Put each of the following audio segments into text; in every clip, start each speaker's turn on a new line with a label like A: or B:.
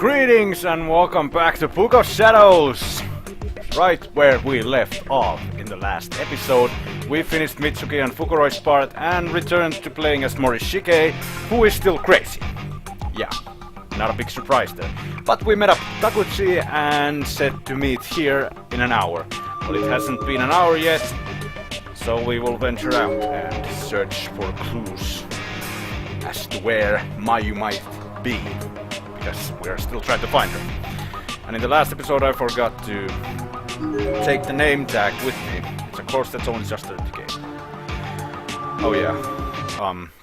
A: Greetings and welcome back to Book of Shadows! Right where we left off in the last episode, we finished Mitsuki and Fukuroi's part and returned to playing as Morishige, who is still crazy. Yeah, not a big surprise there. But we met up Takuchi and said to meet here in an hour. But it hasn't been an hour yet, so we will venture out and search for clues as to where Mayu might be. Because we're still trying to find her. And in the last episode I forgot to take the name tag with me. It's of course that's only just 30k. Oh yeah.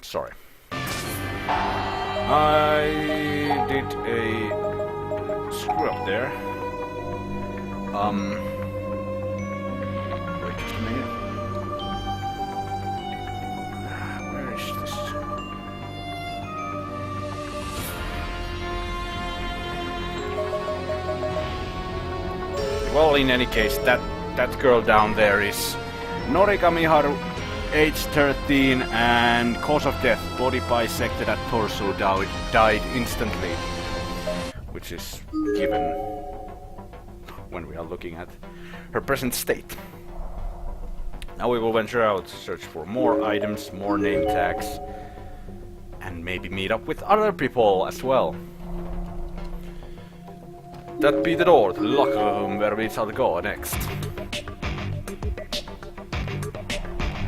A: Sorry. I did a screw up there. Wait just a minute. Where is this? Well, in any case, that girl down there is Norika Miharu, age 13, and cause of death, body bisected at torso, died instantly. Which is given when we are looking at her present state. Now we will venture out, search for more items, more name tags, and maybe meet up with other people as well. That be the door to the locker room where we shall go next.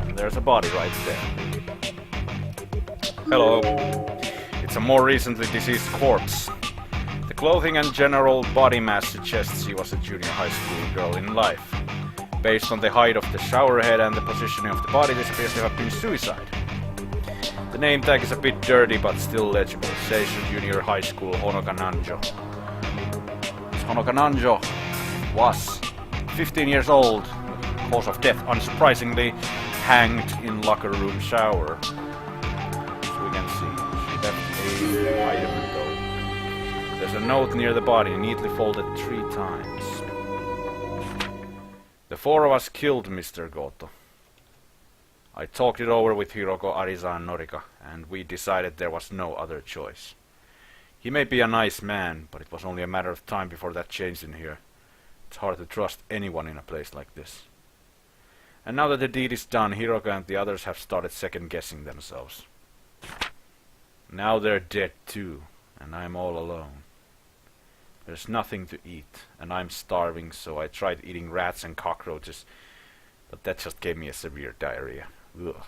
A: And there's a body right there. Hello. It's a more recently deceased corpse. The clothing and general body mass suggests she was a junior high school girl in life. Based on the height of the shower head and the positioning of the body, this appears to have been suicide. The name tag is a bit dirty but still legible. Seishu Junior High School, Honoka Nanjo. Honoka Nanjo was 15 years old, cause of death unsurprisingly, hanged in locker room shower. As we can see, she left a item though. There's a note near the body, neatly folded 3 times. The 4 of us killed Mr. Goto. I talked it over with Hiroko, Arisa and Norika, and we decided there was no other choice. He may be a nice man, but it was only a matter of time before that changed in here. It's hard to trust anyone in a place like this. And now that the deed is done, Hiroko and the others have started second-guessing themselves. Now they're dead too, and I'm all alone. There's nothing to eat, and I'm starving, so I tried eating rats and cockroaches, but that just gave me a severe diarrhea. Ugh.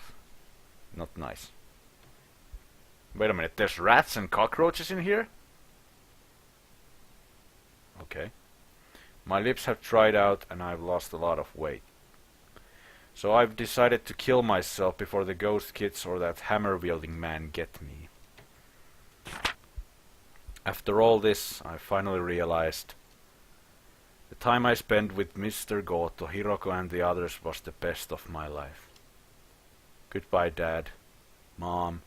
A: Not nice. Wait a minute, there's rats and cockroaches in here? Okay. My lips have dried out and I've lost a lot of weight. So I've decided to kill myself before the ghost kids or that hammer-wielding man get me. After all this, I finally realized the time I spent with Mr. Goto, Hiroko and the others was the best of my life. Goodbye, Dad, Mom,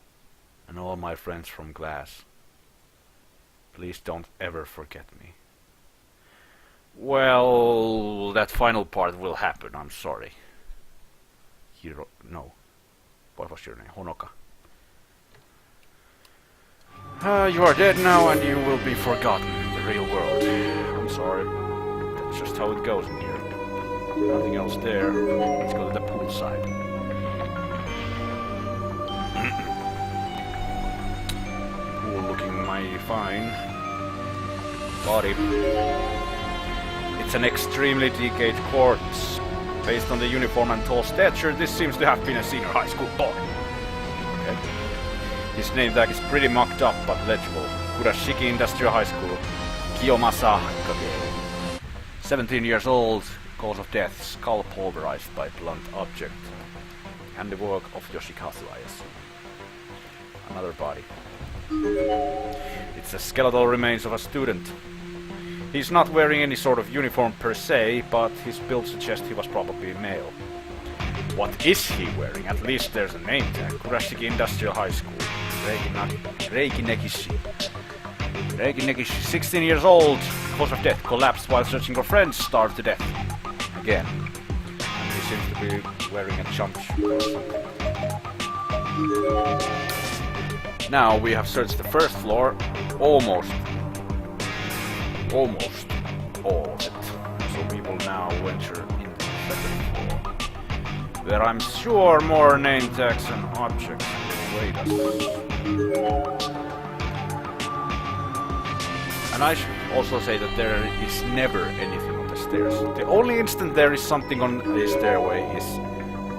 A: and all my friends from class. Please don't ever forget me. Well, that final part will happen, I'm sorry. No. What was your name? Honoka. You are dead now and you will be forgotten in the real world. I'm sorry. That's just how it goes in here. Nothing else there. Let's go to the poolside. Looking mighty fine. Body. It's an extremely decayed corpse. Based on the uniform and tall stature, this seems to have been a senior high school boy. Okay. His name tag is pretty mucked up but legible. Kurashiki Industrial High School. Kiyomasa Kage. 17 years old, cause of death, skull pulverized by blunt object. Handiwork of Yoshikazu, I assume. Another body. It's the skeletal remains of a student. He's not wearing any sort of uniform per se, but his build suggests he was probably male. What is he wearing? At least there's a name tag. Kurashiki Industrial High School. Reiki Negishi. Reiki Negishi, 16 years old, cause of death, collapsed while searching for friends, starved to death. Again. And he seems to be wearing a jump shoe or something. Now we have searched the first floor, almost. almost all of it. So we will now venture into the second floor, where I'm sure more name tags and objects will await us. And I should also say that there is never anything on the stairs. The only instant there is something on the stairway is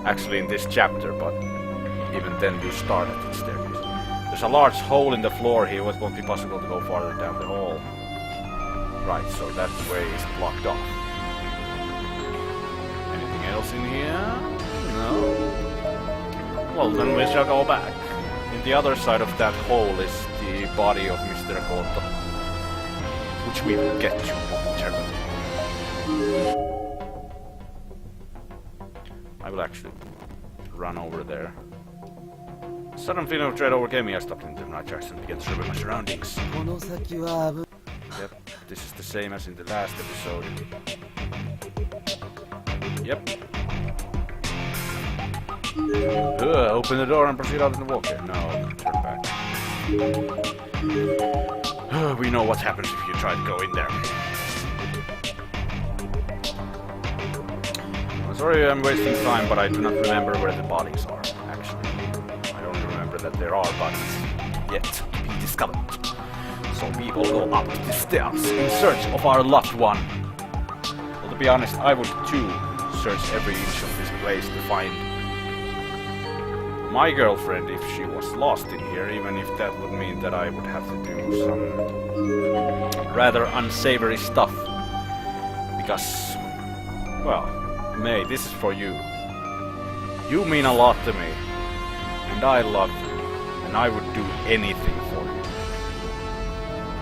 A: actually in this chapter, but even then you start at the staircase. There's a large hole in the floor here. It won't be possible to go farther down the hall. Right, so that way is blocked off. Anything else in here? No? Well, then we shall go back. In the other side of that hole is the body of Mr. Koto, which we will get to momentarily. I will actually run over there. Sudden feeling of dread overcame me. I stopped in the night tracks and began to survey my surroundings. Yep, this is the same as in the last episode. Yep. Open the door and proceed out in the walkway. No, turn back. We know what happens if you try to go in there. I'm sorry I'm wasting time, but I do not remember where the bodies are, actually. I only remember that there are bodies yet to be discovered. So we will go up the stairs in search of our loved one. Well, to be honest, I would too search every inch of this place to find my girlfriend if she was lost in here, even if that would mean that I would have to do some rather unsavory stuff. Because, well, May, this is for you. You mean a lot to me, and I love you, and I would do anything for you.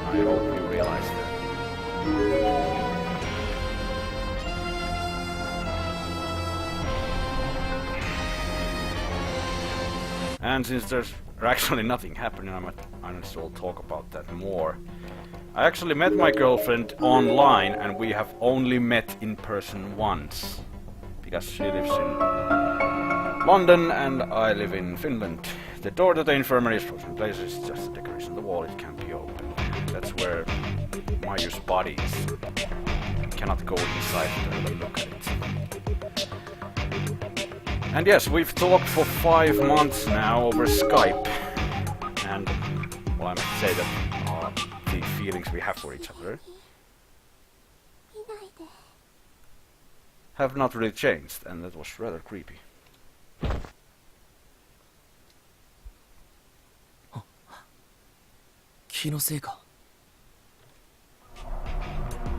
A: I hope you realize that. And since there's actually nothing happening, I might will talk about that more. I actually met my girlfriend online, and we have only met in person once. Because she lives in London and I live in Finland. The door to the infirmary is frozen in place. It's just a decoration on the wall. It can't be opened. That's where Mayu's body is. You cannot go inside to have a look at it. And yes, we've talked for 5 months now over Skype. And, well, I must say that the feelings we have for each other have not really changed, and that was rather creepy.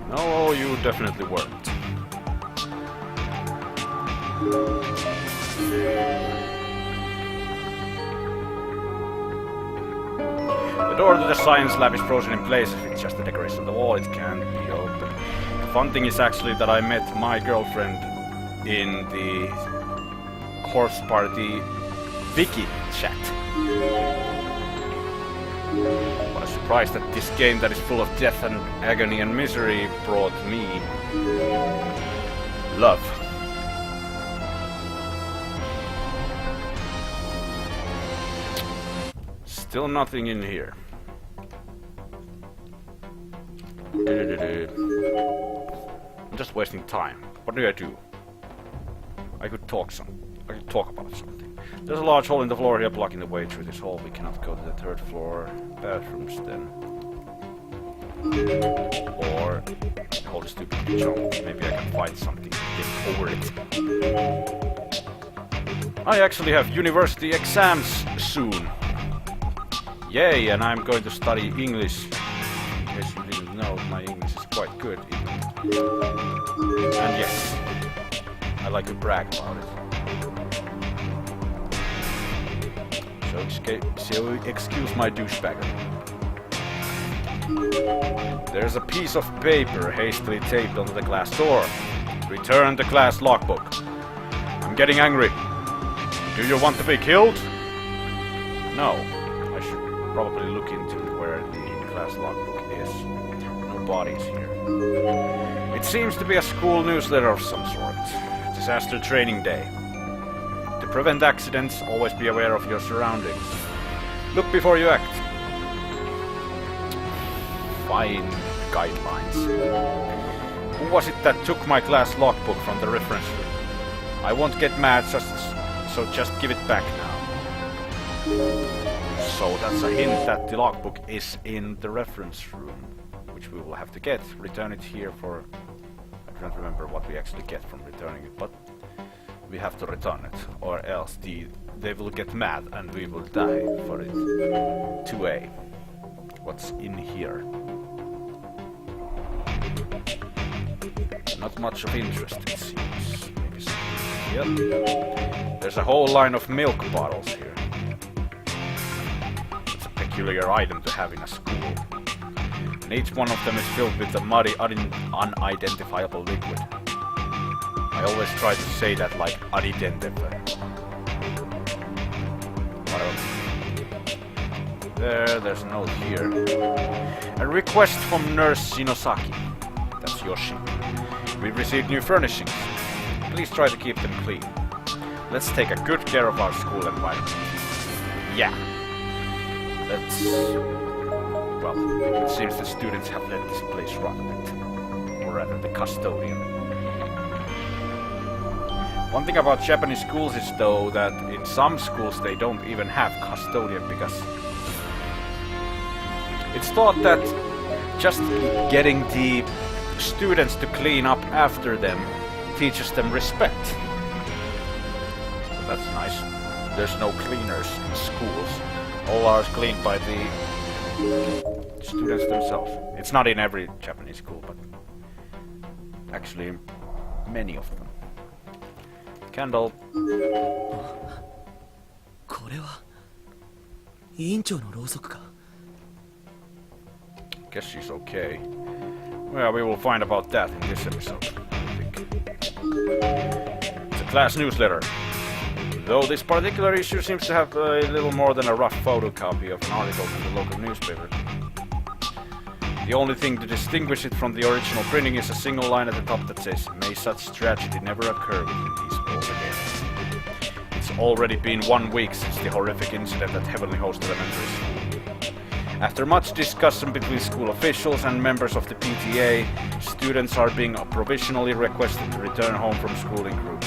A: No, you definitely weren't. The door to the science lab is frozen in place. It's just a decoration on the wall. It can't be opened. The fun thing is actually that I met my girlfriend in the horse party wiki chat. What a surprise that this game that is full of death and agony and misery brought me love. Still nothing in here. I'm just wasting time. What do? I could talk about something. There's a large hole in the floor here blocking the way through this hole. We cannot go to the 3rd floor bathrooms then. Or hold a stupid jump. Maybe I can find something to get over it. I actually have university exams soon. Yay, and I'm going to study English. In case you didn't know, my English is quite good. And yes, I like to brag about it. So excuse my douchebagger. There's a piece of paper hastily taped onto the glass door. Return the glass logbook. I'm getting angry. Do you want to be killed? No. I should probably look into where the glass logbook is. No bodies here. It seems to be a school newsletter of some sort. Disaster training day. To prevent accidents, always be aware of your surroundings. Look before you act. Fine. guidelines. Who was it that took my class logbook from the reference room? I won't get mad, so just give it back now. So that's a hint that the logbook is in the reference room, which we will have to get. Return it here for... I don't remember what we actually get from returning it, but we have to return it, or else they will get mad and we will die for it. 2A. What's in here? Not much of interest, it seems. Maybe something. Yep. There's a whole line of milk bottles here. It's a peculiar item to have in a school. And each one of them is filled with a muddy, unidentifiable liquid. I always try to say that like unidentifiable. Whatever. There's a note here. A request from Nurse Shinosaki. That's Yoshi. We've received new furnishings. Please try to keep them clean. Let's take a good care of our school environment. Yeah. Let's... Well, it seems the students have let this place rot a bit. Or rather, the custodian. One thing about Japanese schools is, though, that in some schools they don't even have custodian because... It's thought that just getting the students to clean up after them teaches them respect. So that's nice. There's no cleaners in schools. All are cleaned by the students themselves. It's not in every Japanese school, but actually many of them. Candle.
B: これは委員長のろうそくか
A: Guess she's okay. Well, we will find about that in this episode, I think. It's a class newsletter. Though this particular issue seems to have a little more than a rough photocopy of an article from the local newspaper. The only thing to distinguish it from the original printing is a single line at the top that says, "May such tragedy never occur within these walls again." It's already been 1 week since the horrific incident at Heavenly Host Elementary School. After much discussion between school officials and members of the PTA, students are being provisionally requested to return home from school in groups.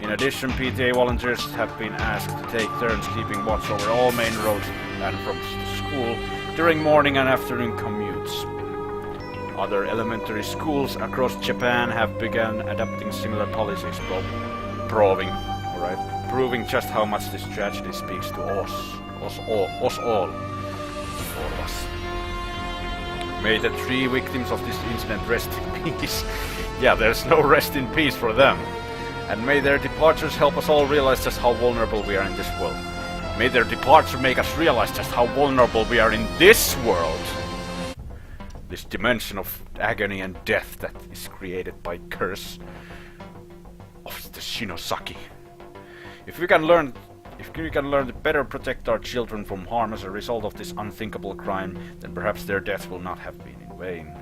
A: In addition, PTA volunteers have been asked to take turns keeping watch over all main roads and from school during morning and afternoon commutes. Other elementary schools across Japan have begun adopting similar policies, proving just how much this tragedy speaks to us all. All of us. May the 3 victims of this incident rest in peace. Yeah, there's no rest in peace for them. And may their departures help us all realize just how vulnerable we are in this world. May their departure make us realize just how vulnerable we are in this world. This dimension of agony and death that is created by curse of the Shinosaki. If we can learn to better protect our children from harm as a result of this unthinkable crime, then perhaps their deaths will not have been in vain.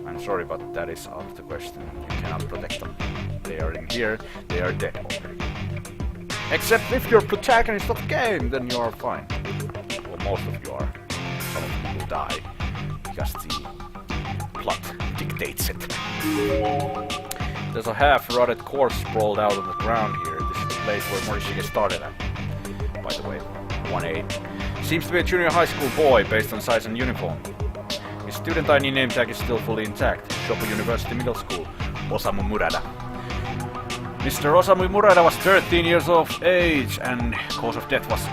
A: I'm sorry, but that is out of the question. You cannot protect them. They are in here, they are dead already. Except if you're protagonist of the game, then you are fine. Well, most of you are. Some of you will die, because the plot dictates it. There's a half-rotted corpse sprawled out on the ground here. This is the place where Morishige started at. By the way, 1A. Seems to be a junior high school boy based on size and uniform. His student ID name tag is still fully intact. Shopo University Middle School, Osamu Murada. Mr. Osamu Murada was 13 years of age and cause of death was...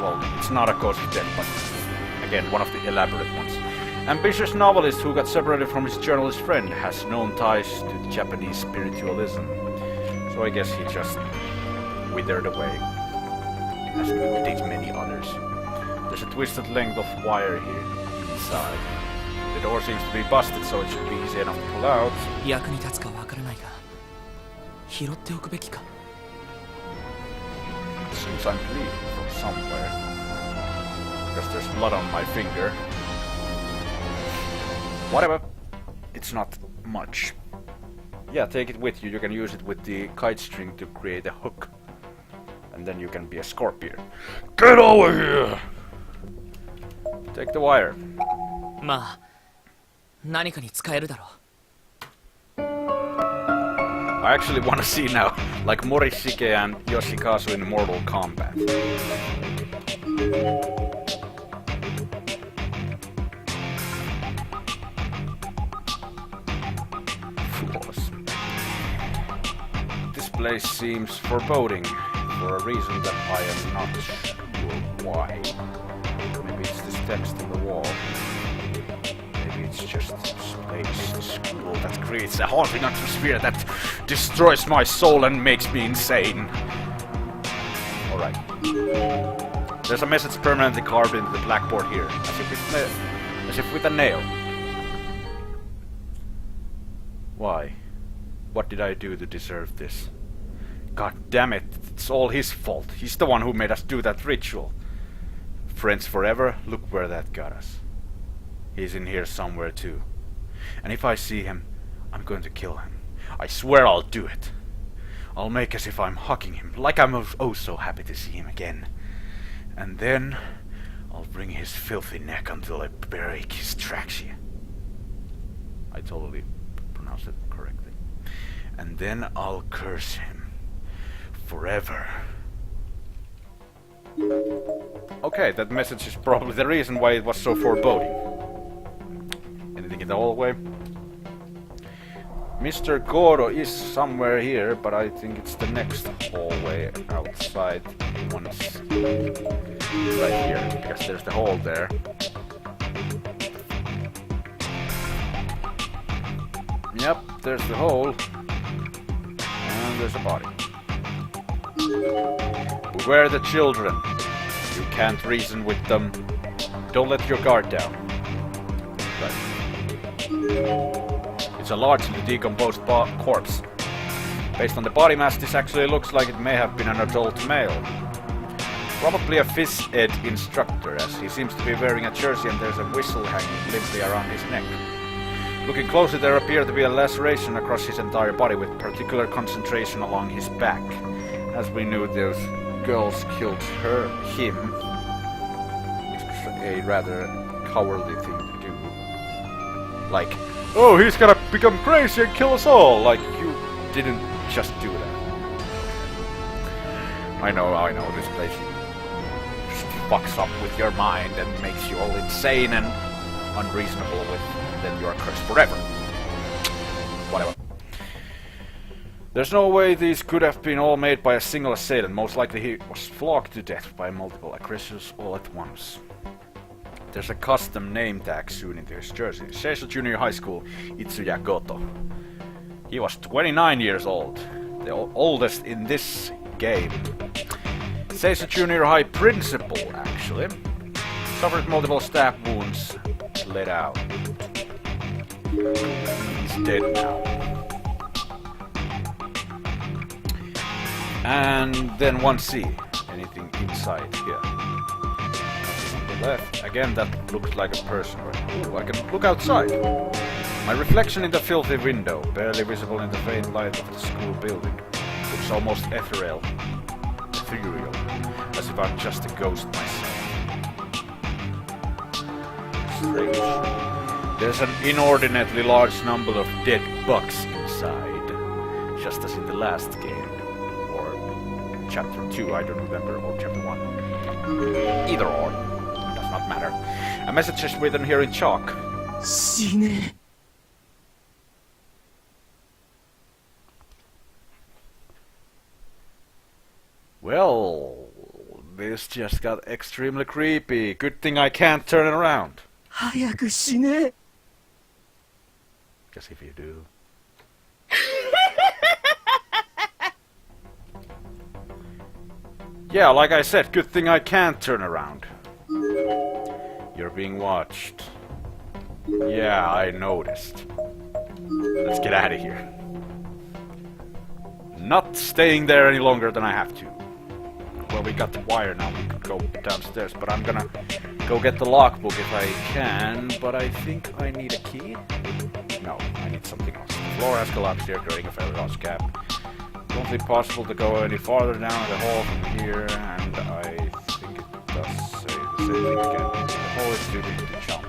A: well, it's not a cause of death, but again, one of the elaborate ones. Ambitious novelist who got separated from his journalist friend has known ties to Japanese spiritualism. So I guess he just withered away, as did many others. There's a twisted length of wire here inside. The door seems to be busted, so it should be easy enough to pull out.
B: 役に立つかわからないが、拾っておくべきか。
A: It seems I'm bleeding from somewhere. Because there's blood on my finger. Whatever. It's not much. Yeah, take it with you. You can use it with the kite string to create a hook. And then you can be a scorpion. Get over here! Take the wire.
B: まあ、何かに使えるだろう。
A: I actually want to see now, like Morishige and Yoshikazu in Mortal Kombat. Flaws. This place seems foreboding for a reason that I am not sure why. Maybe it's this text on the wall. Maybe it's just this place, this school that creates a haunting atmosphere that destroys my soul and makes me insane. Alright. There's a message permanently carved into the blackboard here, as if with a nail. Why? What did I do to deserve this? God damn it, it's all his fault. He's the one who made us do that ritual. Friends forever, look where that got us. He's in here somewhere too. And if I see him, I'm going to kill him. I swear I'll do it. I'll make as if I'm hugging him, like I'm oh so happy to see him again. And then I'll wring his filthy neck until I break his trachea. I totally pronounced it correctly. And then I'll curse him forever. Okay, that message is probably the reason why it was so foreboding. Anything in the hallway? Mr. Goro is somewhere here, but I think it's the next hallway outside. Once right here, because there's the hole there. Yep, there's the hole. And there's a body. Beware the children. You can't reason with them. Don't let your guard down. Right. It's a largely decomposed corpse. Based on the body mass, this actually looks like it may have been an adult male. Probably a phys ed instructor, as he seems to be wearing a jersey and there's a whistle hanging limply around his neck. Looking closely, there appeared to be a laceration across his entire body with particular concentration along his back. As we knew, those girls killed him. It's a rather cowardly thing to do. Like, oh, he's gonna become crazy and kill us all! Like, you didn't just do that. I know, this place just fucks up with your mind and makes you all insane and unreasonable with, and then you are cursed forever. Whatever. There's no way these could have been all made by a single assailant. Most likely he was flogged to death by multiple aggressors all at once. There's a custom name tag soon into his jersey. Seiso Junior High School, Itsuya Goto. He was 29 years old, the oldest in this game. Seiso Junior High principal, actually. Suffered multiple stab wounds, bled out. He's dead now. And then 1C. Anything inside here? Nothing on the left. Again, that looks like a person. Ooh, I can look outside. My reflection in the filthy window, barely visible in the faint light of the school building, looks almost ethereal, as if I'm just a ghost myself. Strange. There's an inordinately large number of dead bugs inside, just as in the last game. Chapter 2, I don't remember, or Chapter 1. Either or. Does not matter. A message is written here in chalk.
B: Shine.
A: Well, this just got extremely creepy. Good thing I can't turn it around.
B: 早く死ね.
A: Guess if you do. Yeah, like I said, good thing I can't turn around. You're being watched. Yeah, I noticed. Let's get out of here. Not staying there any longer than I have to. Well, we got the wire now, we could go downstairs, but I'm gonna go get the logbook if I can, but I think I need a key? No, I need something else. The floor has collapsed here, creating a fairly large gap. Won't be possible to go any farther down the hall from here, and I think it does say the same thing again. The hole is due to jump.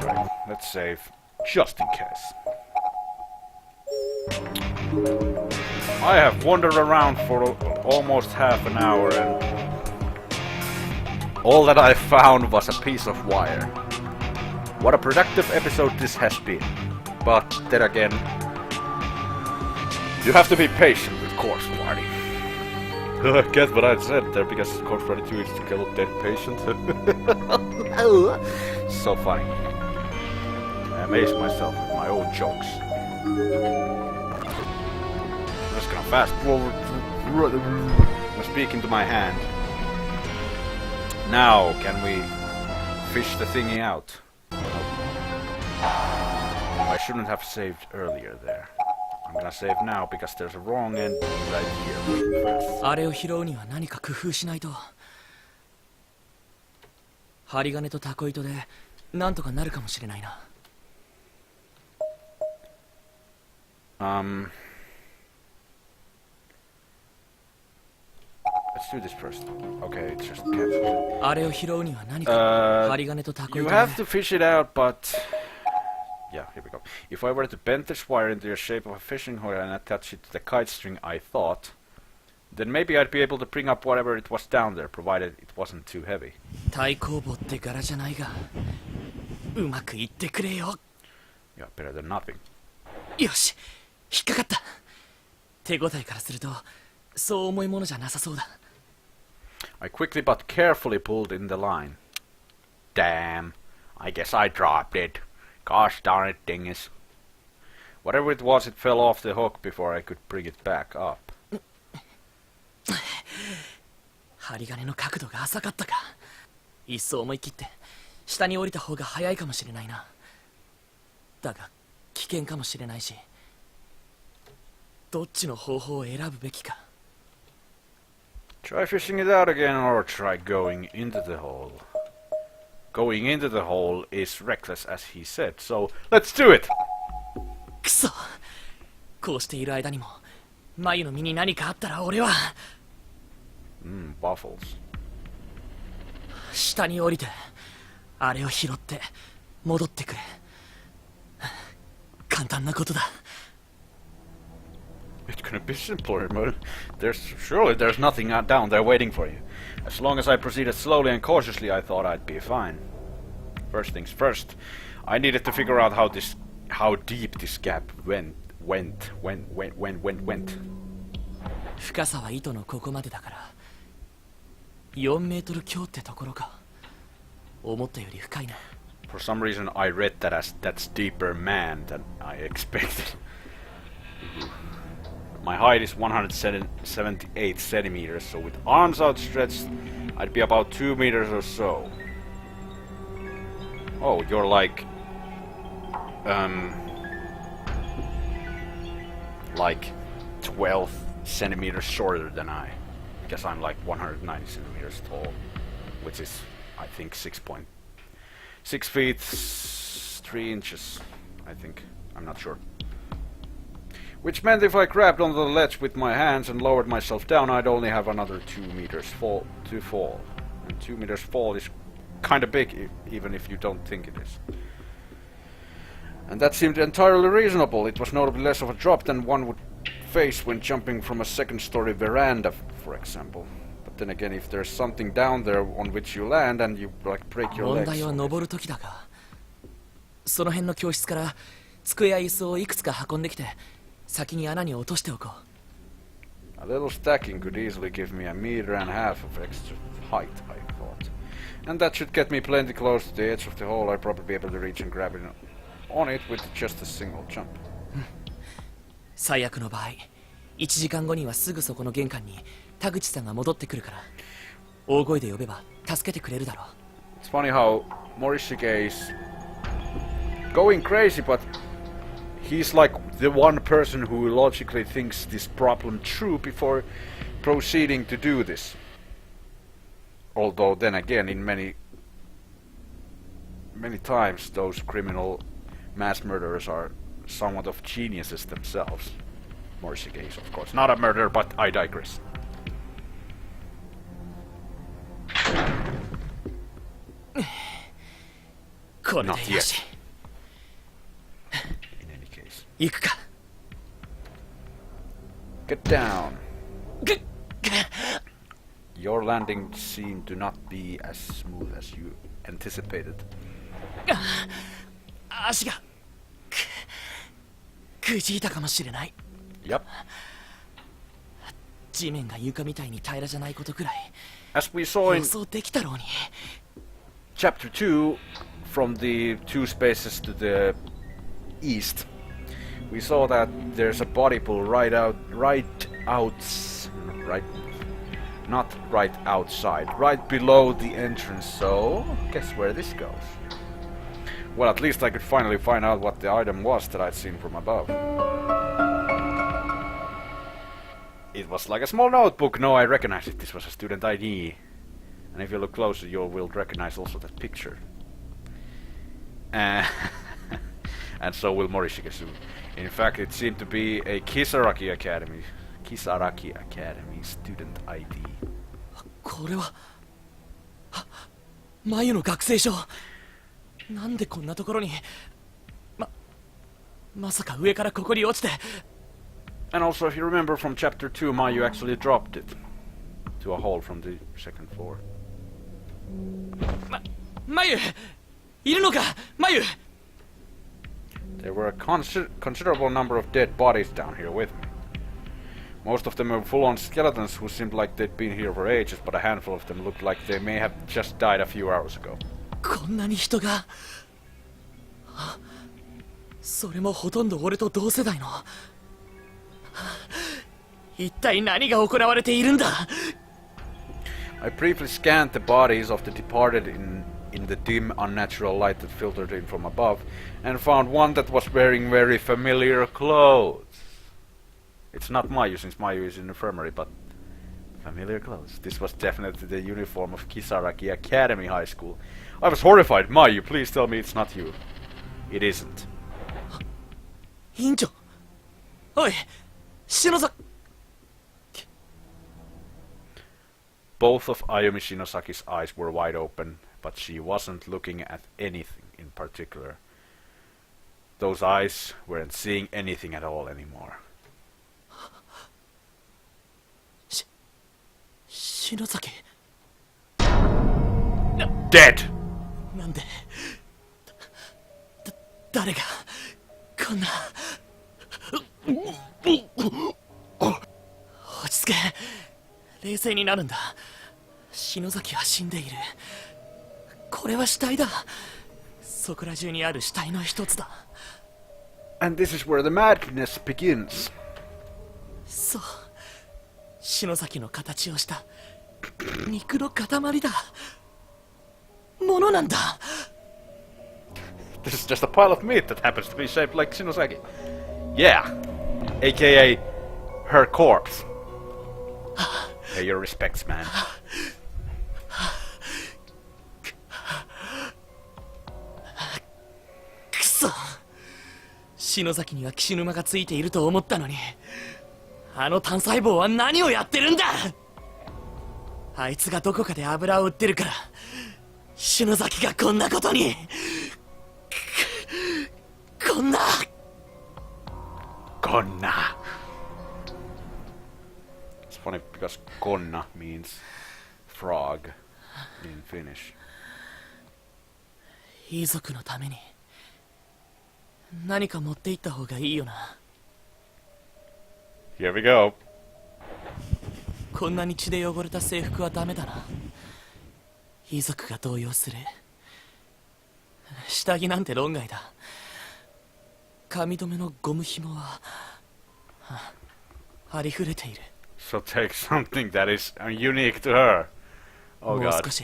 A: Right, let's save, just in case. I have wandered around for almost half an hour and all that I found was a piece of wire. What a productive episode this has been. But then again, you have to be patient with Corpse Party. Guess what I said there, because Corpse Party 2 is to kill dead patient. So funny. I amaze myself with my own jokes. I'm just gonna fast forward. I'm speaking to my hand. Now, can we fish the thingy out? I shouldn't have saved earlier there. I'm gonna save now because there's a wrong end right here waiting for us.
B: あれを拾うには何か工夫しないと。針金とタコ糸でなんとかなるかもしれないな。
A: Let's do this first. Okay, it's just cancelled.
B: あれを拾うには何か針金とタコ
A: You
B: 糸で。
A: have to fish it out, but... Yeah, here we go. If I were to bend this wire into the shape of a fishing hook and attach it to the kite string, I thought, then maybe I'd be able to bring up whatever it was down there, provided it wasn't too heavy.
B: 太工棒って柄じゃないが、うまくいってくれよ。
A: Yeah, better than nothing.
B: よし、引っかかった。手応えからすると、そう重いものじゃなさそうだ。
A: I quickly but carefully pulled in the line. Damn, I guess I dropped it. Gosh darn it, dingus. Whatever it was, it fell off the hook before I could bring it back up.
B: 針金の角度が浅かったか。いっそ思い切って下に降りた方が早いかもしれないな。だが危険かもしれないし、どっちの方法を選ぶべきか。
A: Try fishing it out again or try going into the hole. Going into the hole is reckless as he said, so let's do it!
B: くそ、こうしている間にも眉の身に何かあったら俺は
A: Waffles.
B: 下に降りてあれを拾って戻ってくれ。簡単なことだ。
A: It couldn't be simpler, but surely there's nothing down there waiting for you. As long as I proceeded slowly and cautiously, I thought I'd be fine. First things first, I needed to figure out how deep this gap went.
B: 深さは糸のここまでだから4メートル強ってところか。思ったより深いな。
A: For some reason, I read that as that's deeper man than I expected. My height is 178 centimeters, so with arms outstretched, I'd be about 2 meters or so. Oh, you're like 12 centimeters shorter than I. Guess I'm like 190 centimeters tall, which is, I think, 6 feet 3 inches. I think. I'm not sure. Which meant if I grabbed onto the ledge with my hands and lowered myself down, I'd only have another 2 meters to fall. And 2 meters fall is kind of big, even if you don't think it is. And that seemed entirely reasonable. It was notably less of a drop than one would face when jumping from a second-story veranda, for example. But then again, if there's something down there on which you land and you like break your
B: 問
A: legs.
B: 題は登る時だが、その辺の教室から机や椅子をいくつか運んできて先に穴に落としておこう。
A: A little stacking could easily give me 1.5 meters of extra height, I thought. And that should get me plenty close to the edge of the hole. I'd probably be able to reach and grab it on it with just a single jump.
B: 最悪の場合、1時間後にはすぐそこの玄関に田口さんが戻ってくるから、大声で呼べば助けてくれるだろう。
A: It's funny how Morishige is going crazy, but he's like the one person who logically thinks this problem through before proceeding to do this. Although then again, in many times those criminal mass murderers are somewhat of geniuses themselves. Morishige is of course not a murderer, but I digress.
B: Not
A: Not yet.
B: 行くか。
A: Get down.
B: ぐっ
A: Your landing seemed to not be as smooth as you anticipated.
B: 足がくじいたかもしれない。
A: Yep.
B: 地面が床みたいに平らじゃないことくらい
A: As we saw
B: 予
A: in
B: 想できたろうに。
A: Chapter 2, from the two spaces to the east, we saw that there's a body pool right outside, right below the entrance, so guess where this goes? Well, at least I could finally find out what the item was that I'd seen from above. It was like a small notebook. No, I recognize it. This was a student ID. And if you look closer, you will recognize also that picture. And so will Morishige soon. In fact, it seemed to be a Kisaraki Academy student ID.
B: これは眉の学生証。なんでこんなところに。まさか上からここに落ちて。
A: And also, if you remember from chapter 2, Mayu actually dropped it to a hole from the second floor.
B: 眉いるのか、眉。
A: There were a considerable number of dead bodies down here with me. Most of them were full-on skeletons who seemed like they'd been here for ages, but a handful of them looked like they may have just died a few hours ago.
B: こんなに人が。それもほとんど俺と同世代の。一体何が行われているんだ。
A: I briefly scanned the bodies of the departed in the dim, unnatural light that filtered in from above, and found one that was wearing very familiar clothes. It's not Mayu, since Mayu is in the infirmary, but familiar clothes. This was definitely the uniform of Kisaraki Academy High School. I was horrified. Mayu, please tell me it's not you. It isn't.
B: 院長。おい、篠崎。
A: Both of Ayumi Shinosaki's eyes were wide open, but she wasn't looking at anything in particular. Those eyes weren't seeing anything at all anymore.
B: 篠崎。
A: Dead!
B: なんで誰がこんな。落ち着け。冷静になるんだ。篠崎は死んでいる。これは死体だ。そこら中にある死体の一つだ。
A: And this is where the madness begins.
B: そう。篠崎の形をした肉の塊だ。ものなんだ。
A: This is just a pile of meat that happens to be shaped like Shinosaki. Yeah, aka her corpse. Pay your respects, man.
B: くそ。篠崎には岸沼がついていると思ったのに、あの単細胞は何をやってるんだ。あいつがどこかで油を売ってるから、篠崎がこんなことに。こんな。
A: Konna. It's funny because konna means frog in Finnish.
B: 遺族のために何か持って行った方がいいよな。
A: Here we go.
B: こんなに血で汚れた制服はダメだな。遺族が動揺する。下着なんて論外だ。髪留めのゴム紐はありふれている。
A: So take something that is unique to her. Oh
B: もう
A: god.
B: 少し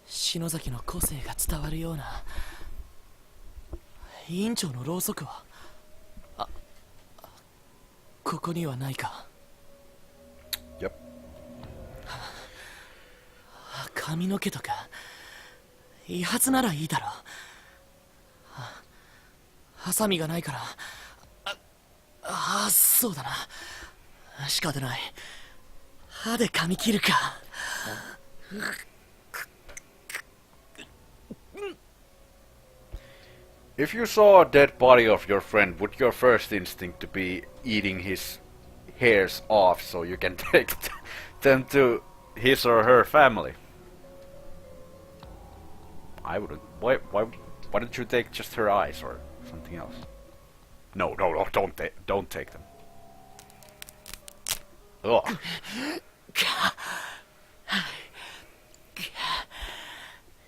B: 篠崎の個性が伝わるような。委員長のろうそくはここにはないか。
A: Yep.
B: 髪の毛とかいいはずならいいだろう。ハサミがないからそうだな。仕方ない。歯で噛み切るか。
A: If you saw a dead body of your friend, would your first instinct to be eating his hairs off so you can take them to his or her family? I wouldn't. Why don't you take just her eyes or something else? No, don't take them. Ugh.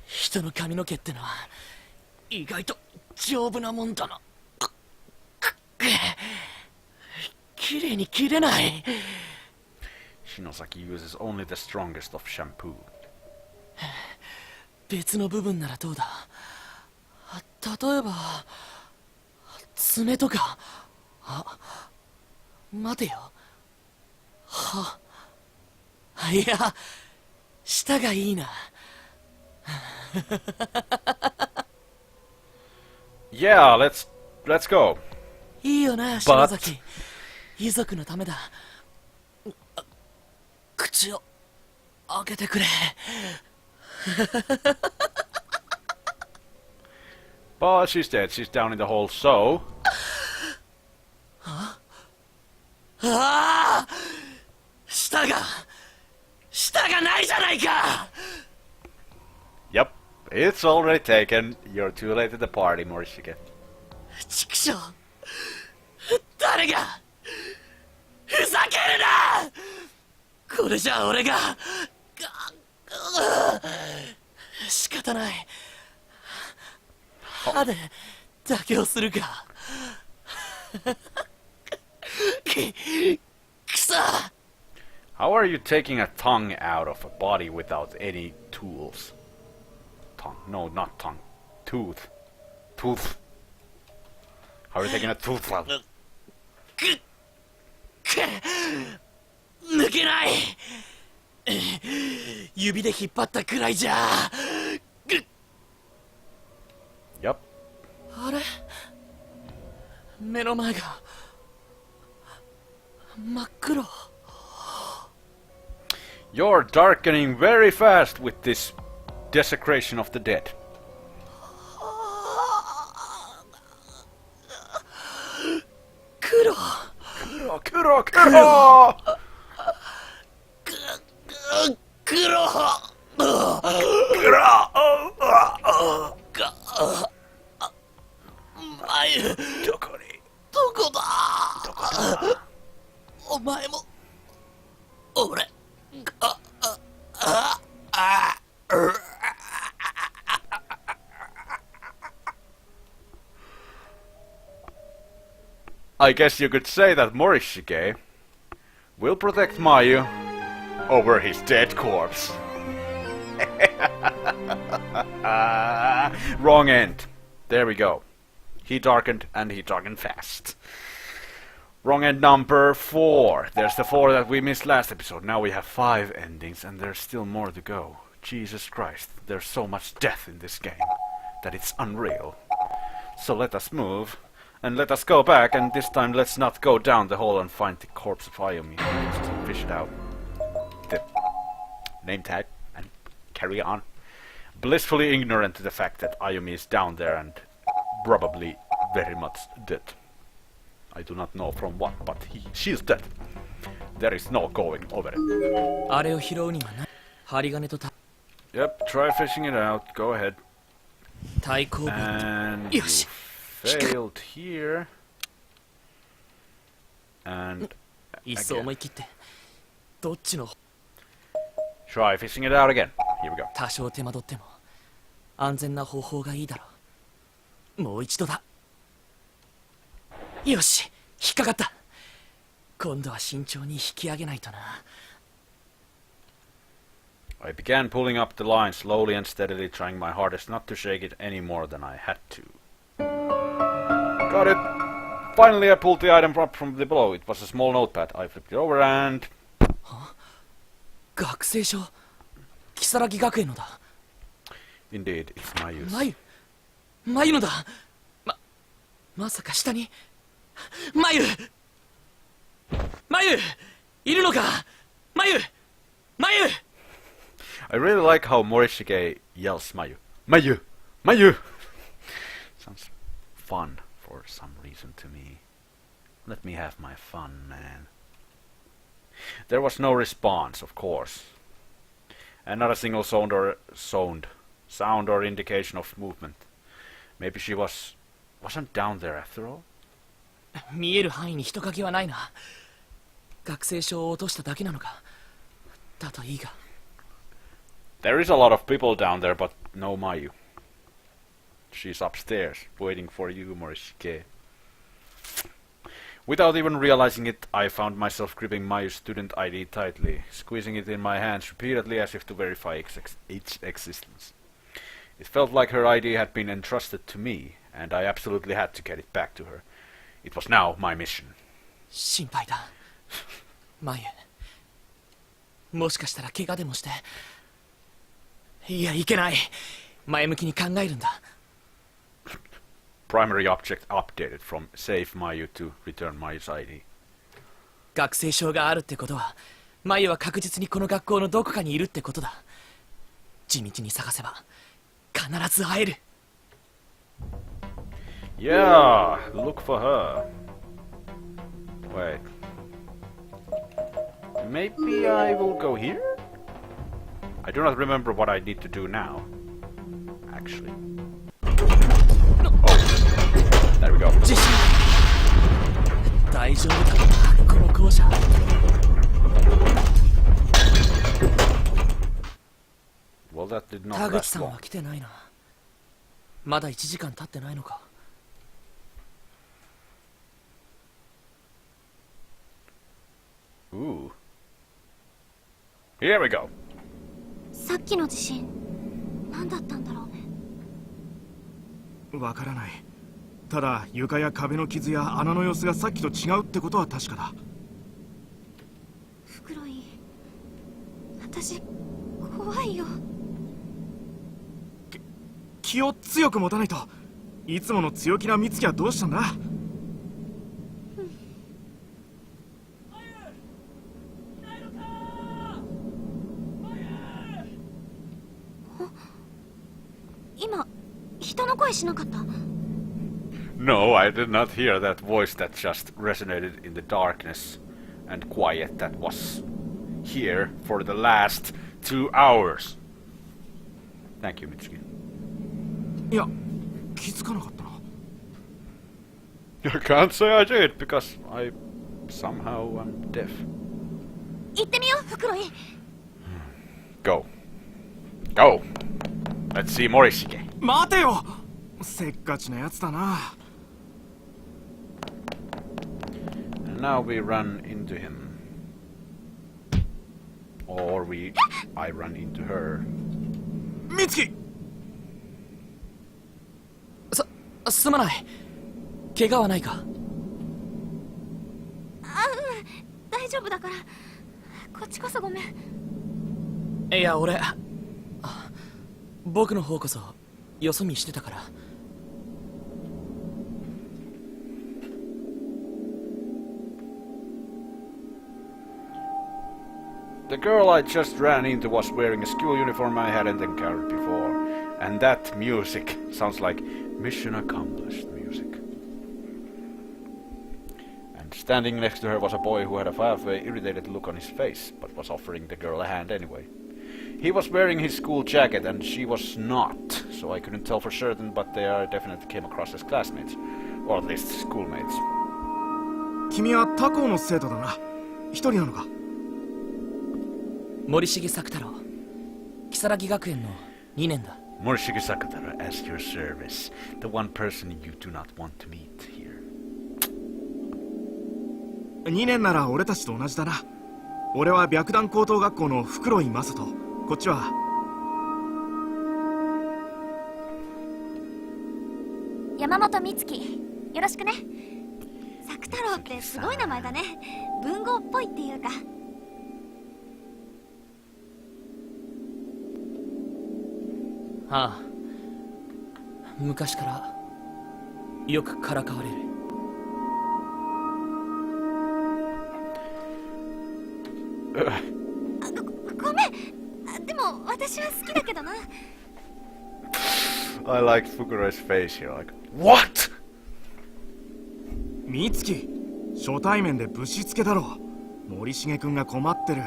B: 人の髪の毛ってのは意外と丈夫なもんだな。綺麗に切れない。
A: Shinosaki uses only the strongest of shampoo.
B: 別の部分ならどうだ。例えば爪とか。待てよ。いや、舌がいいな。
A: Yeah, let's go.
B: いいよな、篠崎。遺族のためだ。口を開けてくれ。
A: But she's dead. She's down in the hole. So.
B: 舌がないじゃないか。
A: Yep, it's already taken. You're too late at the party, Morishige.
B: 畜生。誰がふざけるな。これじゃ俺が仕方ない。歯で妥協するか。くそ。
A: How are you taking a tongue out of a body without any tools? Tongue. No, not tongue. Tooth. Tooth. How are you taking a tooth out?
B: 抜けない。指で引っ張ったくらいじゃ。
A: Yep.
B: あれ、目の前が真っ黒。
A: You're darkening very fast with this desecration of the dead.
B: 黒。
A: 黒。
B: どこだ。お前も俺。
A: I guess you could say that Morishige will protect Mayu over his dead corpse. Wrong end. There we go. He darkened, and he darkened fast. Wrong end number 4. There's the 4 that we missed last episode. Now we have 5 endings, and there's still more to go. Jesus Christ, there's so much death in this game that it's unreal. So let us move, and let us go back, and this time let's not go down the hole and find the corpse of Ayumi. Just fish it out. The name tag, and carry on. Blissfully ignorant to the fact that Ayumi is down there and probably very much dead. I do not know from what, but she's dead. There is no going over it.
B: あれを拾うにはな。針金とた。
A: Yep, try fishing it out. Go ahead.
B: 対抗棒。
A: And you
B: よし。
A: failed here. And
B: いっそ思い切ってどっちの
A: try fishing it out again. Here we go.
B: 多少手間取っても安全な方法がいいだろう。もう一度だ。よし、引っかかった。今度は慎重に引き上げないとな。
A: I began pulling up the line slowly and steadily, trying my hardest not to shake it any more than I had to. Got it! Finally I pulled the item up from the below. It was a small notepad. I flipped it over and...
B: 学生証、如月学園のだ。
A: Indeed, it's my use.
B: まゆのだ。まさか下にまゆいるのか。まゆ
A: I really like how Morishige yells Mayu. Mayu! Mayu! Sounds fun for some reason to me. Let me have my fun, man. There was no response, of course. And not a single sound or indication of movement. Maybe she wasn't down there after all?
B: 見える範囲に人影はないな。学生証を落としただけなのか。だといいが。
A: There is a lot of people down there, but no Mayu. She's upstairs, waiting for you, Morishige. Without even realizing it, I found myself gripping Mayu's student ID tightly, squeezing it in my hands repeatedly as if to verify its existence. It felt like her ID had been entrusted to me, and I absolutely had to get it back to her. It was now my mission.
B: 心配だ。マユ。もしかしたら怪我でもして。いや、いけない。前向きに考えるんだ。
A: Primary object updated from save Mayu to return Mayu's ID.
B: 学生証があるってことは、マユは確実にこの学校のどこかにいるってことだ。地道に探せば、必ず会える。
A: Yeah, look for her. Wait. Maybe I will go here? I do not remember what I need to do now. Actually. Oh, there we go.
B: 自信大丈夫だろうな、この校舎。
A: Well, that did not
B: 田口
A: last
B: さん
A: long.
B: は来てないな。まだ1時間経ってないのか。
A: Ooh. Here we go.
C: さっきの地震何だったんだろうね。
D: わからない。ただ床や壁の傷や穴の様子がさっきと違うってことは確かだ。
C: フクロイ、私怖いよ。
D: 気を強く持たないと。いつもの強気な美月はどうしたんだ。
C: 今人の声しなかった？
A: No, I did not hear that voice that just resonated in the darkness and quiet that was here for the last 2 hours. Thank you, Mitsuki.
D: いや、気づかなかったな。
A: I can't say I did because I somehow am deaf.
C: 行ってみよう、フクロイ。
A: Go. Go! Let's see Morishige.
D: 待てよ。せっかちなやつだな。
A: And now we run into him. Or I run into her.
D: 美月。
B: すまない。怪我はないか？
C: 大丈夫だから。こっちこそごめん。
B: いや、俺僕の方こそよそ見してたから。
A: The girl I just ran into was wearing a school uniform I hadn't encountered before. And that music sounds like mission accomplished music. And standing next to her was a boy who had a halfway irritated look on his face, but was offering the girl a hand anyway. He was wearing his school jacket and she was not, so I couldn't tell for certain, but they definitely came across as classmates. Or at least schoolmates.
D: 君は他校の生徒だな。一人なのか。
B: 森重作太郎、如月学園の2年だ。
A: Morishige Sakatara, as your service. The one person you do not want to meet here.
D: 2年なら俺たちと同じだな。俺は白檀高等学校のフクロイマサト。こっちは
C: 山本美月、よろしくね。作太郎ってすごい名前だね。文豪っぽいっていうか。
B: ああ、昔からよくからかわれる。
C: ごめん。でも私は好きだけどな。
A: I liked Fukuro's face here, like, what?
D: 美月、初対面でぶしつけだろ。森重君が困ってる。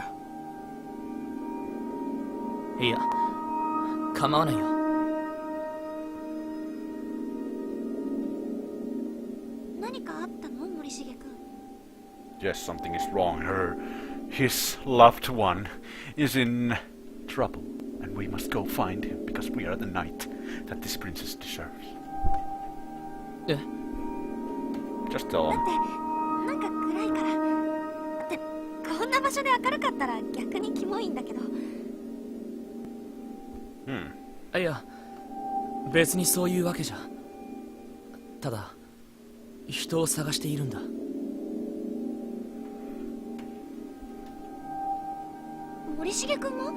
B: いや構わないよ。
C: 何かあったの、森重君。
A: Yes, something is wrong. His loved one is in trouble, and we must go find him because we are the knight that this princess deserves.
B: え
A: Just tell
C: だ
A: him.
C: ってなんか暗いから。ってこんな場所で明るかったら逆にキモいんだけど。
B: いや別にそういうわけじゃ。ただ人を探しているんだ。
C: 森重君も？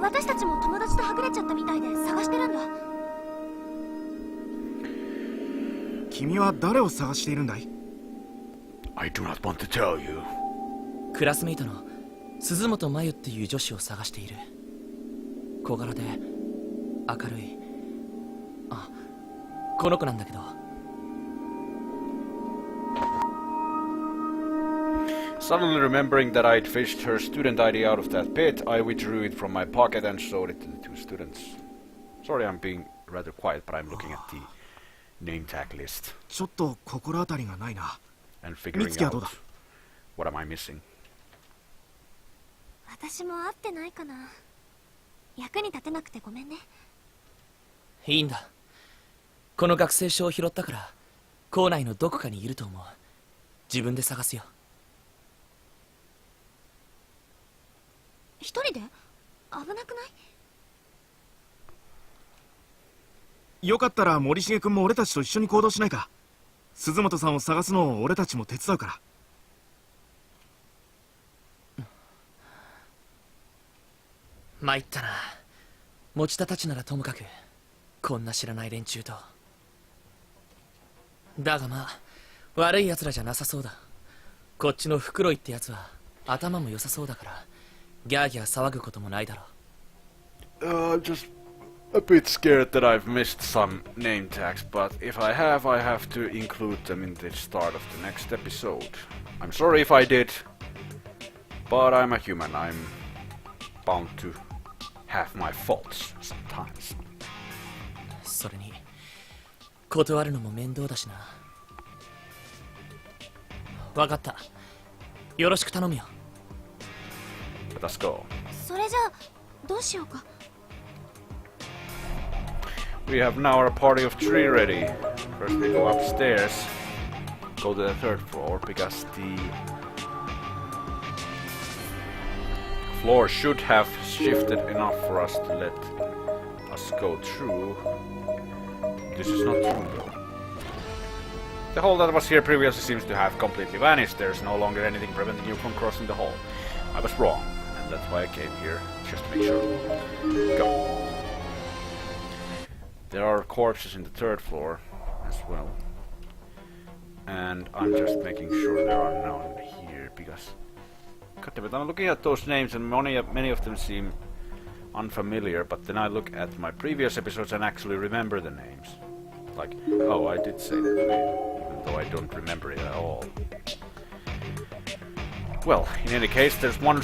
C: 私たちも友達とはぐれちゃったみたいで探してるんだ。
D: 君は誰を探しているんだい？
A: I do not want to tell you.
B: クラスメイトの鈴本真由っていう女子を探している。小柄で明るい。あ、この子なんだけど。
A: Suddenly remembering that I'd fished her student ID out of that pit, I withdrew it from my pocket and showed it to the two students. Sorry, I'm being rather quiet, but I'm looking at the name tag list
D: ちょっと心当たりがないな。
A: and figuring
D: 美月は
A: out
D: どうだ？
A: what am I missing.
C: 私も会ってないかな。役に立てなくてごめんね。
B: いいんだ。この学生証を拾ったから校内のどこかにいると思う。自分で探すよ。
C: 一人で？危なくない？
D: よかったら森重君も俺たちと一緒に行動しないか。鈴本さんを探すのを俺たちも手伝うから。
B: 参ったな。持田たちならともかくこんな知らない連中と。だがまあ悪い奴らじゃなさそうだ。こっちの袋井ってやつは頭も良さそうだからギャーギャー騒ぐこともないだろう。
A: I'm just a bit scared that I've missed some name tags, but if I have to include them in the start of the next episode. I'm sorry if I did, but I'm a human. I'm bound to have my faults sometimes.
B: それに断るのも面倒だしな。わかった。よろしく頼むよ。
A: Let us go.
C: それじゃあどうしようか。
A: We have now our party of three ready. First we go upstairs, go to the third floor, because the floor should have shifted enough for us to let us go through. This is not true though. The hole that was here previously seems to have completely vanished. There's no longer anything preventing you from crossing the hall. I was wrong, and that's why I came here, just to make sure. Go. There are corpses in the third floor as well. And I'm just making sure there are none here, because... God damn it, I'm looking at those names and many of them seem unfamiliar, but then I look at my previous episodes and actually remember the names. Like, oh, I did say that name, even though I don't remember it at all. Well, in any case, there's one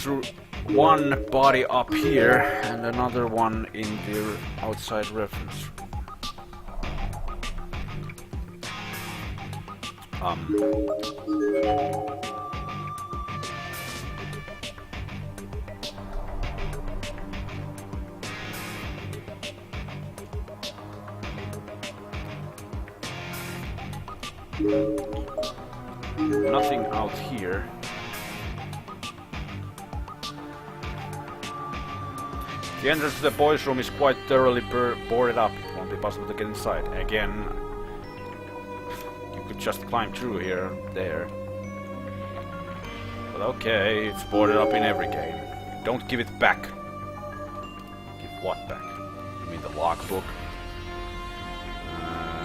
A: body up here and another one in the outside reference room. Nothing out here. The entrance to the boys' room is quite thoroughly boarded up. It won't be possible to get inside. Again, you could just climb through here and there. But okay, it's boarded up in every game. Don't give it back. Give what back? You mean the logbook?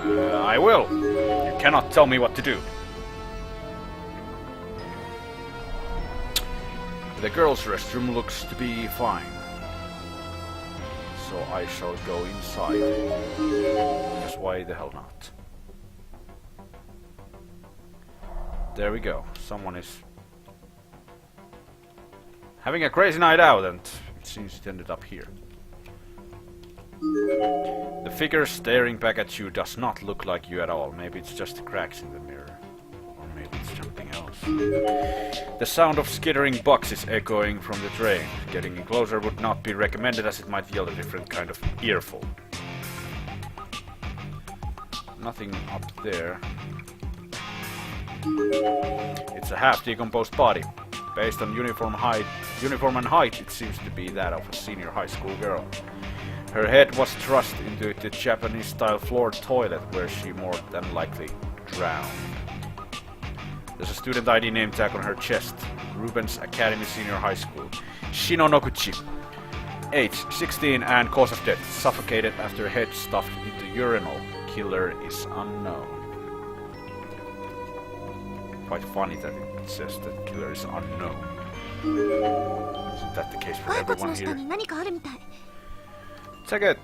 A: I will. You cannot tell me what to do. The girls' restroom looks to be fine. So I shall go inside. Because why the hell not? there we go. Someone is having a crazy night out, and it seems it ended up here. The figure staring back at you does not look like you at all. Maybe it's just the cracks in the mirror. Or maybe it's something else. The sound of skittering boxes echoing from the train. Getting in closer would not be recommended, as it might yield a different kind of earful. Nothing up there. It's a half-decomposed body. Based on uniform and height, it seems to be that of a senior high school girl. Her head was thrust into the Japanese-style floored toilet, where she more than likely drowned. There's a student ID name tag on her chest. Rubens Academy Senior High School. Shinonoguchi. Age 16 and cause of death. Suffocated after head stuffed into urinal. Killer is unknown. Quite funny that it says that killer is unknown. Isn't that the case for
C: 骸骨
A: everyone
C: の下
A: here?
C: に何かあるみたい。
A: Check it.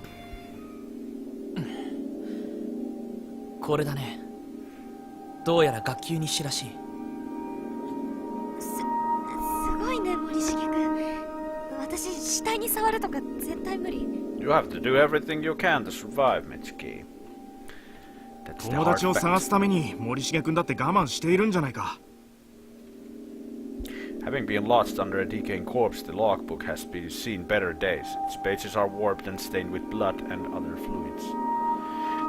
B: これだね。どうやら学級日誌らしい。
C: すごいね、森重君。私、死体に触るとか絶対無理。
A: You have to do everything you can to survive, Mitsuki. That's the
D: 友
A: hard
D: 達を
A: fact.
D: 探すために森重君だって我慢しているんじゃないか。
A: Having been lost under a decaying corpse, the logbook has been seen better days. Its pages are warped and stained with blood and other fluids.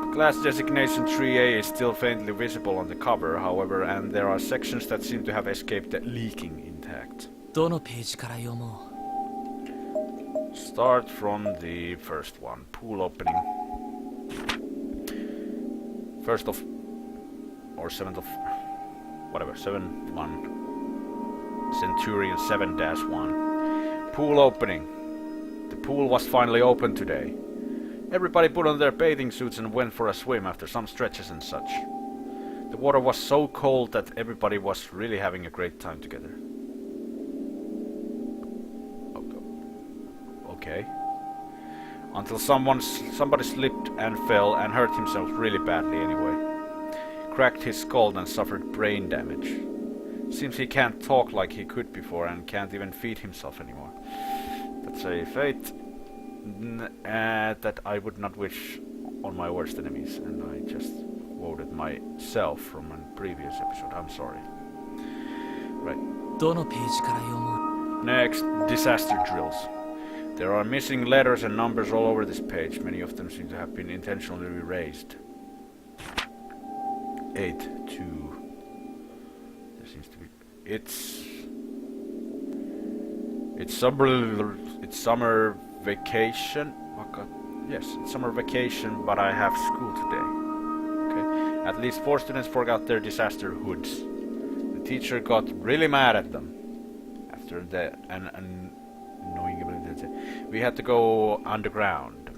A: The class designation 3A is still faintly visible on the cover, however, and there are sections that seem to have escaped the leaking intact.
B: どのページから読も
A: Start from the first one. Pool opening. First of... or 7th of... whatever. 7-1. Centurion 7-1. Pool opening. The pool was finally open today. Everybody put on their bathing suits and went for a swim after some stretches and such. The water was so cold that everybody was really having a great time together. Okay. Until somebody slipped and fell and hurt himself really badly anyway. Cracked his skull and suffered brain damage. Seems he can't talk like he could before and can't even feed himself anymore. That's a fate that I would not wish on my worst enemies, and I just quoted myself from a previous episode. I'm sorry. Right.
B: う。どのページから読もう。
A: Next, disaster drills. There are missing letters and numbers all over this page. Many of them seem to have been intentionally erased. 8-2. There seems to be... It's summer vacation. Yes, it's summer vacation, but I have school today. Okay. At least 4 students forgot their disaster hoods. The teacher got really mad at them. After that, we had to go underground,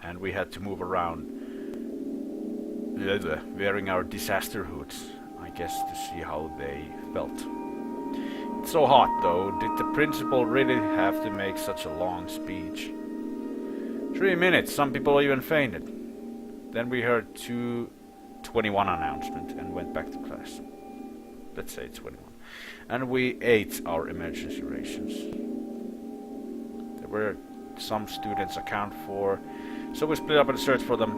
A: and we had to move around wearing our disaster hoods, I guess, to see how they felt. It's so hot though. Did the principal really have to make such a long speech? 3 minutes, some people even fainted. Then we heard 2:21 announcement and went back to class. Let's say 21. And we ate our emergency rations. There were some students accounted for, so we split up and searched for them.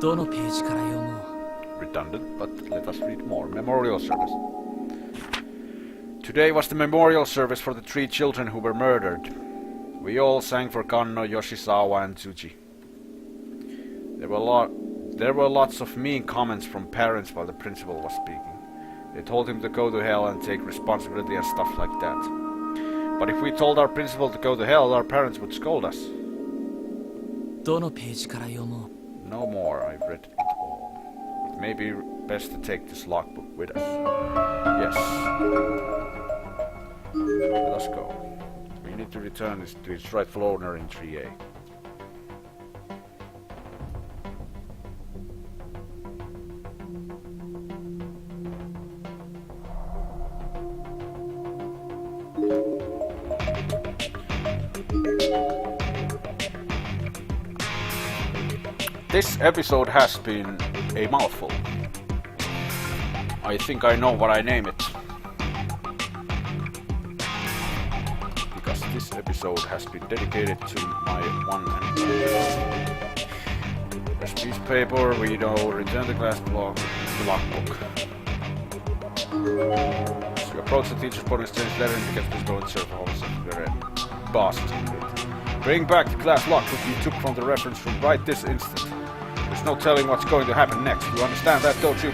B: どのページから読もう。
A: Redundant, but let us read more. Memorial service. Today was the memorial service for the 3 children who were murdered. We all sang for Kanno, Yoshizawa, and Tsuji. There were lots of mean comments from parents while the principal was speaking. They told him to go to hell and take responsibility and stuff like that. But if we told our principal to go to hell, our parents would scold us.
B: どのページから読もう。
A: No more, I've read it all. It may be best to take this logbook with us. Yes. Let us go. We need to return this to its rightful owner in 3A. This episode has been a mouthful. I think I know what I name it. Because this episode has been dedicated to my one and only. There's a piece of paper, we know, return the glass block, the logbook. So you approach the teacher's board and exchange letter and get this going to serve all the boss. Bring back the glass logbook you took from the reference room right this instant. There's no telling what's going to happen next. You understand that, don't you?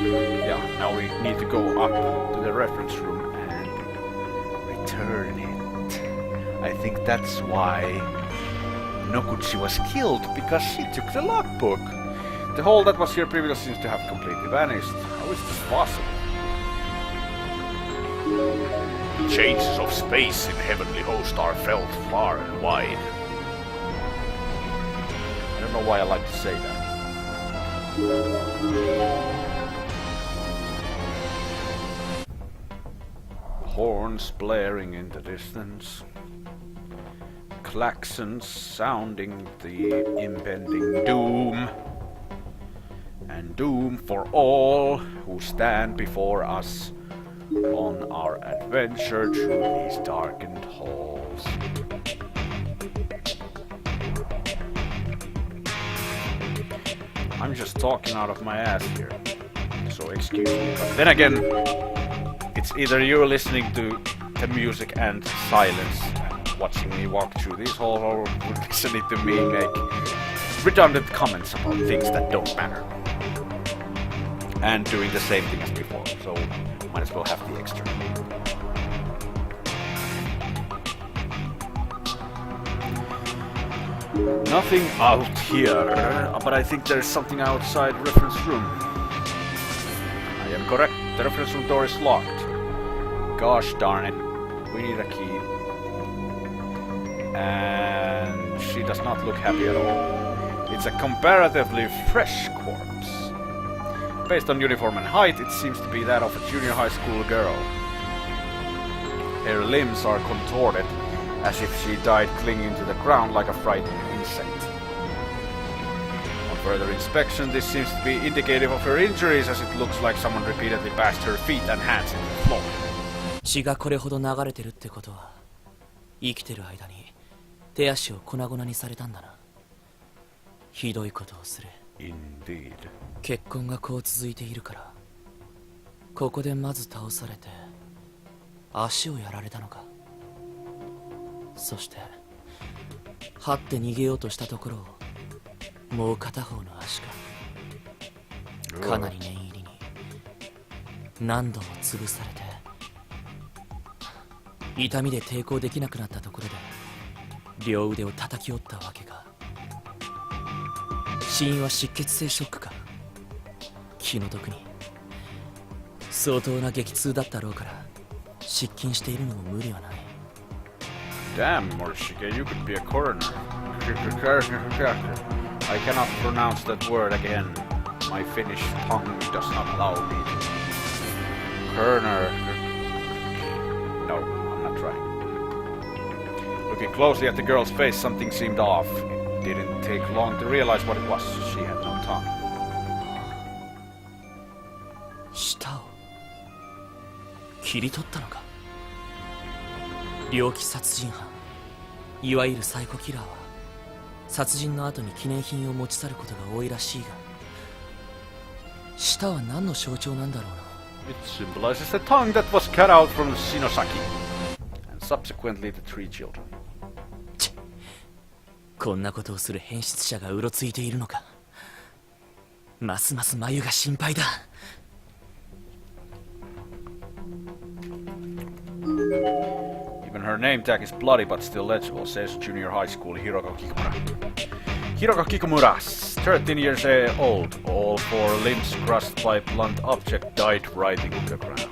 A: Yeah, now we need to go up to the reference room and return it. I think that's why Noguchi was killed, because she took the logbook. The hole that was here previously seems to have completely vanished. How is this possible? The changes of space in Heavenly Host are felt far and wide. I don't know why I like to say that. Horns blaring in the distance. Klaxons sounding the impending doom. And doom for all who stand before us on our adventure through these darkened halls. I'm just talking out of my ass here, so excuse me. But then again, it's either you're listening to the music and silence and watching me walk through these halls, or listening to me make redundant comments about things that don't matter. And doing the same thing as before, so might as well have the extra. Nothing out here, but I think there's something outside the reference room. I am correct, the reference room door is locked. Gosh darn it, we need a key. And she does not look happy at all. It's a comparatively fresh corpse. Based on uniform and height, it seems to be that of a junior high school girl. Her limbs are contorted, as if she died clinging to the ground like a frightened insect. On further inspection, this seems to be indicative of her injuries, as it looks like someone repeatedly bashed her feet and hands into the floor.
B: 血がこれほど流れてるってことは、生きてる間に手足を粉々にされたんだな。ひどいことをする。
A: Indeed.
B: 血痕がこう続いているから、ここでまず倒されて足をやられたのか。そして這って逃げようとしたところをもう片方の足がかなり念入りに何度も潰されて、痛みで抵抗できなくなったところで両腕を叩き折ったわけか。死因は失血性ショックか。気の毒に相当な激痛だったろうから失禁しているのも無理はない。
A: Damn, Morishige, you could be a coroner. I cannot pronounce that word again. My Finnish tongue does not allow me to. Coroner. No, I'm not trying. Looking closely at the girl's face, something seemed off. It didn't take long to realize what it was. She had no tongue.
B: 舌を切り取ったのか。猟奇殺人犯、いわゆるサイコキラーは殺人の後に記念品を持ち去ることが多いらしいが、舌は何の象徴なんだろうな。
A: It symbolizes the tongue that was cut out from Shinosaki, and subsequently the three children.
B: こんなことをする変質者がうろついているのか。ますます眉が心配だ。
A: Even her name tag is bloody but still legible, says junior high school Hiroko Kikumura. Hiroko Kikumura, 13 years old, all four limbs crushed by blunt object, died writhing on the ground.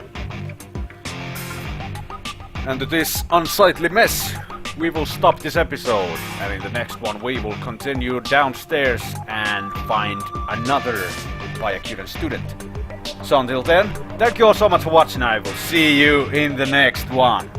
A: And to this unsightly mess, we will stop this episode, and in the next one we will continue downstairs and find another Byakuren student. So until then, thank you all so much for watching. I will see you in the next one.